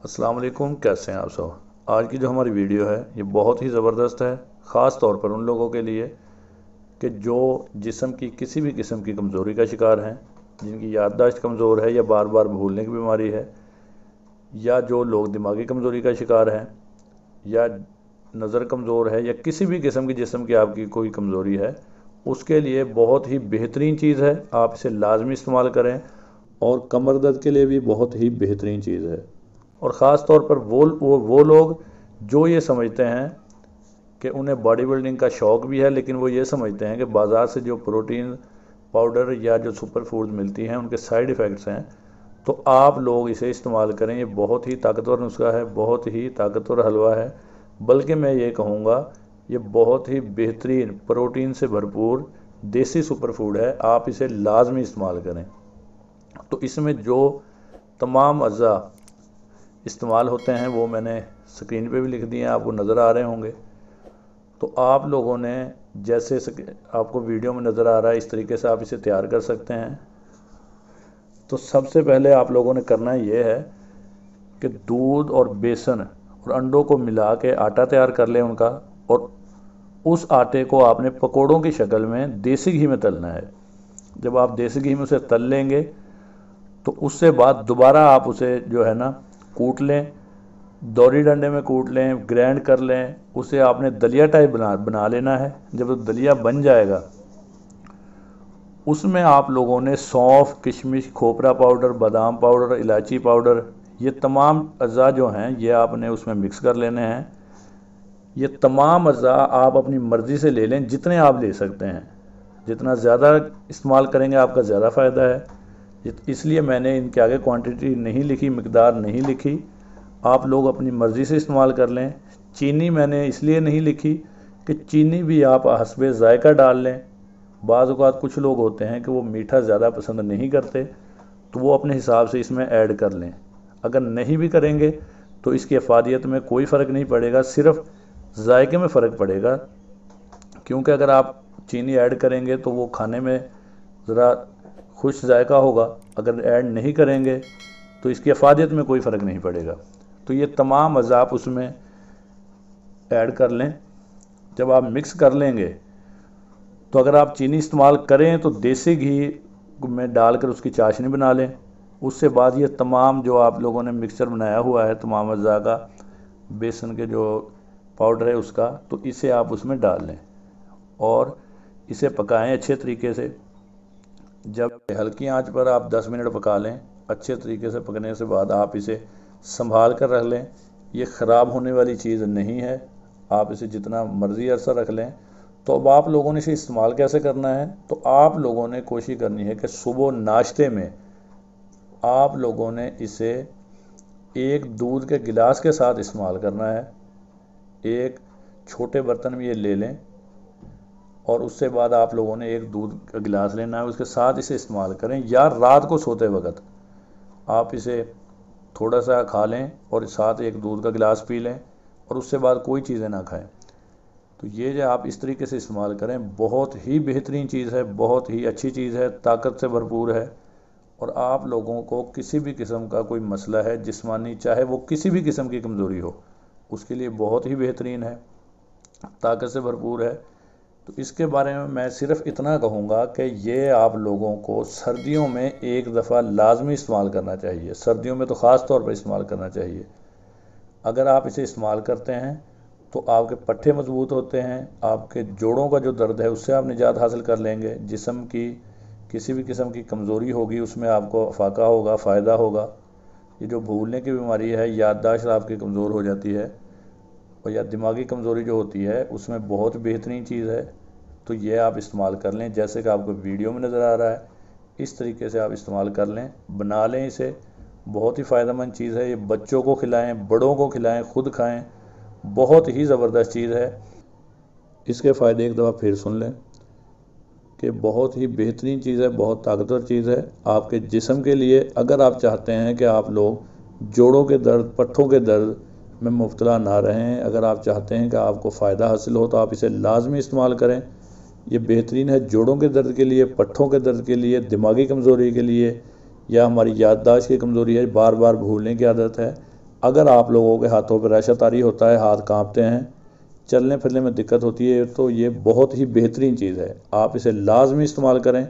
अस्सलाम वालेकुम, कैसे हैं आप सब। आज की जो हमारी वीडियो है ये बहुत ही ज़बरदस्त है, ख़ास तौर पर उन लोगों के लिए कि जो जिस्म की किसी भी किस्म की कमज़ोरी का शिकार हैं, जिनकी याददाश्त कमज़ोर है या बार बार भूलने की बीमारी है, या जो लोग दिमागी कमज़ोरी का शिकार हैं, या नज़र कमज़ोर है, या किसी भी किस्म की जिस्म की आपकी कोई कमज़ोरी है, उसके लिए बहुत ही बेहतरीन चीज़ है। आप इसे लाजमी इस्तेमाल करें। और कमर दर्द के लिए भी बहुत ही बेहतरीन चीज़ है। और ख़ास तौर पर वो लोग जो ये समझते हैं कि उन्हें बॉडी बिल्डिंग का शौक़ भी है, लेकिन वो ये समझते हैं कि बाज़ार से जो प्रोटीन पाउडर या जो सुपर फूड मिलती हैं उनके साइड इफ़ेक्ट्स हैं, तो आप लोग इसे इस्तेमाल करें। ये बहुत ही ताकतवर नुस्खा है, बहुत ही ताकतवर हलवा है, बल्कि मैं ये कहूँगा ये बहुत ही बेहतरीन प्रोटीन से भरपूर देसी सुपर फूड है। आप इसे लाजमी इस्तेमाल करें। तो इसमें जो तमाम अज़ा इस्तेमाल होते हैं वो मैंने स्क्रीन पे भी लिख दिए हैं, आपको नज़र आ रहे होंगे। तो आप लोगों ने जैसे आपको वीडियो में नज़र आ रहा है इस तरीके से आप इसे तैयार कर सकते हैं। तो सबसे पहले आप लोगों ने करना ये है कि दूध और बेसन और अंडों को मिला के आटा तैयार कर लें उनका, और उस आटे को आपने पकोड़ों की शक्ल में देसी घी में तलना है। जब आप देसी घी में उसे तल लेंगे तो उससे बाद दोबारा आप उसे जो है ना कूट लें, दौरी डंडे में कूट लें, ग्राइंड कर लें। उसे आपने दलिया टाइप बना लेना है। जब वो दलिया बन जाएगा उसमें आप लोगों ने सौंफ, किशमिश, खोपरा पाउडर, बादाम पाउडर, इलायची पाउडर, ये तमाम अज़ा जो हैं ये आपने उसमें मिक्स कर लेने हैं। ये तमाम अज़ा आप अपनी मर्ज़ी से ले लें, जितने आप ले सकते हैं। जितना ज़्यादा इस्तेमाल करेंगे आपका ज़्यादा फ़ायदा है, इसलिए मैंने इनके आगे क्वांटिटी नहीं लिखी, मिकदार नहीं लिखी। आप लोग अपनी मर्ज़ी से इस्तेमाल कर लें। चीनी मैंने इसलिए नहीं लिखी कि चीनी भी आप हस्बे ज़ायका डाल लें। बाज़ औक़ात कुछ लोग होते हैं कि वो मीठा ज़्यादा पसंद नहीं करते, तो वो अपने हिसाब से इसमें ऐड कर लें। अगर नहीं भी करेंगे तो इसकी अफादियत में कोई फ़र्क नहीं पड़ेगा, सिर्फ ज़ायके में फ़र्क पड़ेगा। क्योंकि अगर आप चीनी ऐड करेंगे तो वो खाने में ज़रा खुश जायका होगा, अगर ऐड नहीं करेंगे तो इसकी अफादियत में कोई फ़र्क नहीं पड़ेगा। तो ये तमाम अज़ा आप उसमें ऐड कर लें। जब आप मिक्स कर लेंगे तो अगर आप चीनी इस्तेमाल करें तो देसी घी में डालकर उसकी चाशनी बना लें। उससे बाद ये तमाम जो आप लोगों ने मिक्सचर बनाया हुआ है तमाम अज़ा का, बेसन के जो पाउडर है उसका, तो इसे आप उसमें डाल लें और इसे पकाएं अच्छे तरीके से। जब हल्की आंच पर आप 10 मिनट पका लें, अच्छे तरीके से पकने से बाद आप इसे संभाल कर रख लें। ये ख़राब होने वाली चीज़ नहीं है, आप इसे जितना मर्ज़ी अरसा रख लें। तो अब आप लोगों ने इसे इस्तेमाल कैसे करना है, तो आप लोगों ने कोशिश करनी है कि सुबह नाश्ते में आप लोगों ने इसे एक दूध के गिलास के साथ इस्तेमाल करना है। एक छोटे बर्तन में ये ले लें और उससे बाद आप लोगों ने एक दूध का गिलास लेना है, उसके साथ इसे इस्तेमाल करें। या रात को सोते वक्त आप इसे थोड़ा सा खा लें और साथ एक दूध का गिलास पी लें और उससे बाद कोई चीज़ें ना खाएं। तो ये जो आप इस तरीके से इस्तेमाल करें, बहुत ही बेहतरीन चीज़ है, बहुत ही अच्छी चीज़ है, ताकत से भरपूर है। और आप लोगों को किसी भी किस्म का कोई मसला है जिस्मानी, चाहे वो किसी भी किस्म की कमज़ोरी हो, उसके लिए बहुत ही बेहतरीन है, ताकत से भरपूर है। तो इसके बारे में मैं सिर्फ इतना कहूँगा कि ये आप लोगों को सर्दियों में एक दफ़ा लाजमी इस्तेमाल करना चाहिए। सर्दियों में तो ख़ास तौर पर इस्तेमाल करना चाहिए। अगर आप इसे इस्तेमाल करते हैं तो आपके पट्टे मजबूत होते हैं, आपके जोड़ों का जो दर्द है उससे आप निजात हासिल कर लेंगे। जिस्म की किसी भी किस्म की कमज़ोरी होगी उसमें आपको अफाका होगा, फ़ायदा होगा। ये जो भूलने की बीमारी है, याददाश्त आपकी कमज़ोर हो जाती है, और या दिमागी कमज़ोरी जो होती है उसमें बहुत बेहतरीन चीज़ है। तो ये आप इस्तेमाल कर लें, जैसे कि आपको वीडियो में नज़र आ रहा है इस तरीके से आप इस्तेमाल कर लें, बना लें इसे। बहुत ही फ़ायदेमंद चीज़ है। ये बच्चों को खिलाएं, बड़ों को खिलाएं, ख़ुद खाएं, बहुत ही ज़बरदस्त चीज़ है। इसके फ़ायदे एक दफ़ा फिर सुन लें कि बहुत ही बेहतरीन चीज़ है, बहुत ताकतवर चीज़ है आपके जिस्म के लिए। अगर आप चाहते हैं कि आप लोग जोड़ों के दर्द, पट्ठों के दर्द में मुब्तला ना रहें, अगर आप चाहते हैं कि आपको फ़ायदा हासिल हो, तो आप इसे लाजमी इस्तेमाल करें। ये बेहतरीन है जोड़ों के दर्द के लिए, पट्ठों के दर्द के लिए, दिमागी कमज़ोरी के लिए, या हमारी याददाश्त की कमज़ोरी है, बार बार भूलने की आदत है, اگر آپ لوگوں کے ہاتھوں پہ ریشہ طاری ہوتا ہے، ہاتھ کانپتے ہیں، چلنے پھرنے میں دقت ہوتی ہے، تو یہ بہت ہی بہترین چیز ہے، آپ اسے لازمی استعمال کریں۔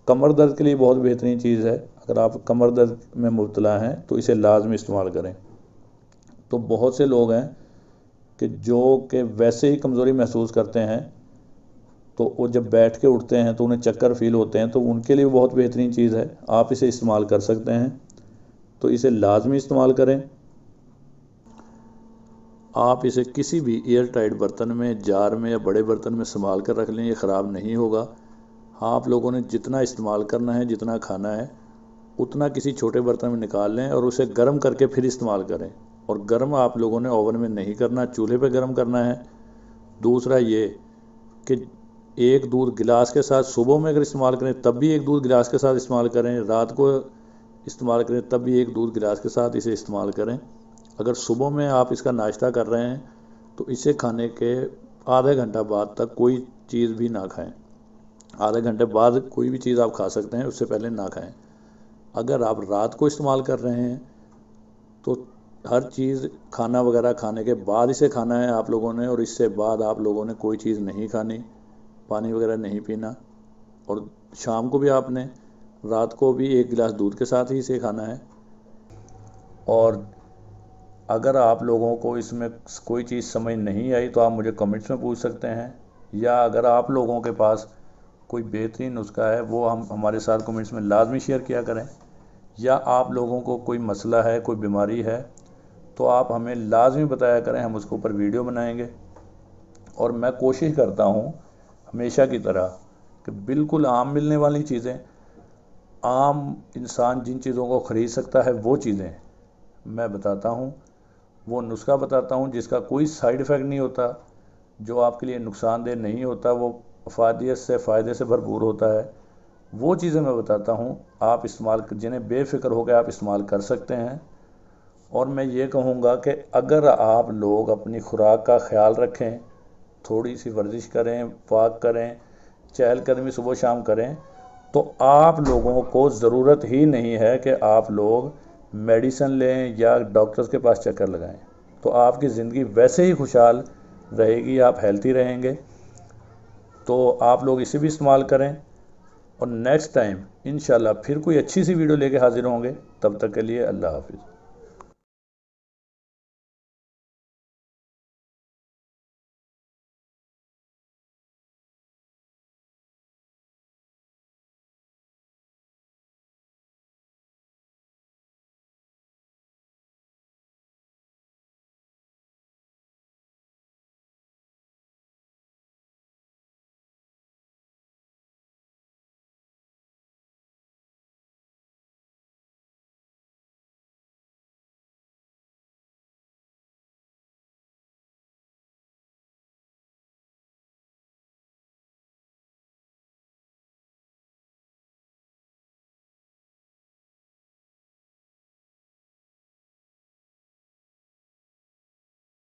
کمر درد کے لیے بہت بہترین چیز ہے، اگر آپ کمر درد میں مبتلا ہیں تو اسے لازمی استعمال کریں۔ تو بہت سے لوگ ہیں کہ جو کہ ویسے ہی کمزوری محسوس کرتے ہیں، تو وہ جب بیٹھ کے اٹھتے ہیں تو انہیں چکر فیل ہوتے ہیں، تو ان کے لیے بہت بہترین چیز ہے، آپ اسے استعمال کر سکتے ہیں، تو اسے لازمی استعمال کریں۔ آپ اسے کسی بھی ایئر ٹائٹ برتن میں، جار میں یا بڑے برتن میں سنبھال کر رکھ لیں، یہ خراب نہیں ہوگا۔ آپ لوگوں نے جتنا استعمال کرنا ہے، جتنا کھانا ہے، اتنا کسی چھوٹے برتن میں نکال لیں اور اسے گرم کر کے پھر استعمال کریں، اور گرم آپ لوگوں نے اوون میں نہیں کرنا، چولہے پہ گرم کرنا ہے۔ دوسرا یہ کہ ایک دودھ گلاس کے ساتھ صبح میں اگر استعمال کریں تب بھی ایک دودھ گلاس کے ساتھ استعمال کریں، رات کو استعمال کریں تب بھی ایک دودھ گلاس کے ساتھ اسے استعمال کریں۔ اگر صبح میں آپ اس کا ناشتہ کر رہے ہیں تو اسے کھانے کے آدھے گھنٹہ بعد تک کوئی چیز بھی نہ کھائیں، آدھے گھنٹے بعد کوئی بھی چیز آپ کھا سکتے ہیں، اس سے پہلے نہ کھائیں۔ اگر آپ رات کو استعمال کر رہے ہیں تو ہر چیز کھانا وغیرہ کھانے کے بعد اسے کھانا ہے آپ لوگوں نے، اور اس سے بعد آپ لوگوں نے کوئی چیز نہیں کھانی، پانی وغیرہ نہیں پینا، اور شام کو بھی آپ نے، رات کو بھی ایک گلاس دودھ کے ساتھ ہی اسے کھانا ہے۔ اور اگر آپ لوگوں کو اس میں کوئی چیز سمجھ نہیں آئی تو آپ مجھے کمنٹس میں پوچھ سکتے ہیں، یا اگر آپ لوگوں کے پاس کوئی بہترین نسخہ ہے وہ ہمارے ساتھ کمنٹس میں لازمی شیئر کیا کریں، یا آپ لوگوں کو کوئی مسئلہ ہے، کوئی بیماری ہے تو آپ ہمیں لازمی بتایا کریں، ہم اس کے اوپر ویڈیو بنائیں گے۔ اور میں کوشش کرتا ہوں ہمیشہ کی طرح کہ بالکل عام ملنے والی چیزیں، عام انسان جن چیزوں کو خرید سکتا ہے وہ چیزیں میں بتاتا ہوں، وہ نسخہ بتاتا ہوں جس کا کوئی سائیڈ ایفیکٹ نہیں ہوتا، جو آپ کے لیے نقصان دہ نہیں ہوتا، وہ افادیت سے، فائدے سے بھرپور ہوتا ہے، وہ چیزیں میں بتاتا ہوں، آپ استعمال جنہیں بے فکر ہو کے آپ استعمال کر سکتے ہیں۔ اور میں یہ کہوں گا کہ اگر آپ لوگ اپنی خوراک کا خیال رکھیں، تھوڑی سی ورزش کریں، واک کریں، چہل قدمی صبح شام کریں، تو آپ لوگوں کو ضرورت ہی نہیں ہے کہ آپ لوگ میڈیسن لیں یا ڈاکٹرز کے پاس چکر لگائیں، تو آپ کی زندگی ویسے ہی خوشحال رہے گی، آپ ہیلتھی رہیں گے۔ تو آپ لوگ اسے بھی استعمال کریں، اور نیکسٹ ٹائم انشاءاللہ پھر کوئی اچھی سی ویڈیو لے کے حاضر ہوں گے، تب تک کے لیے اللہ حافظ۔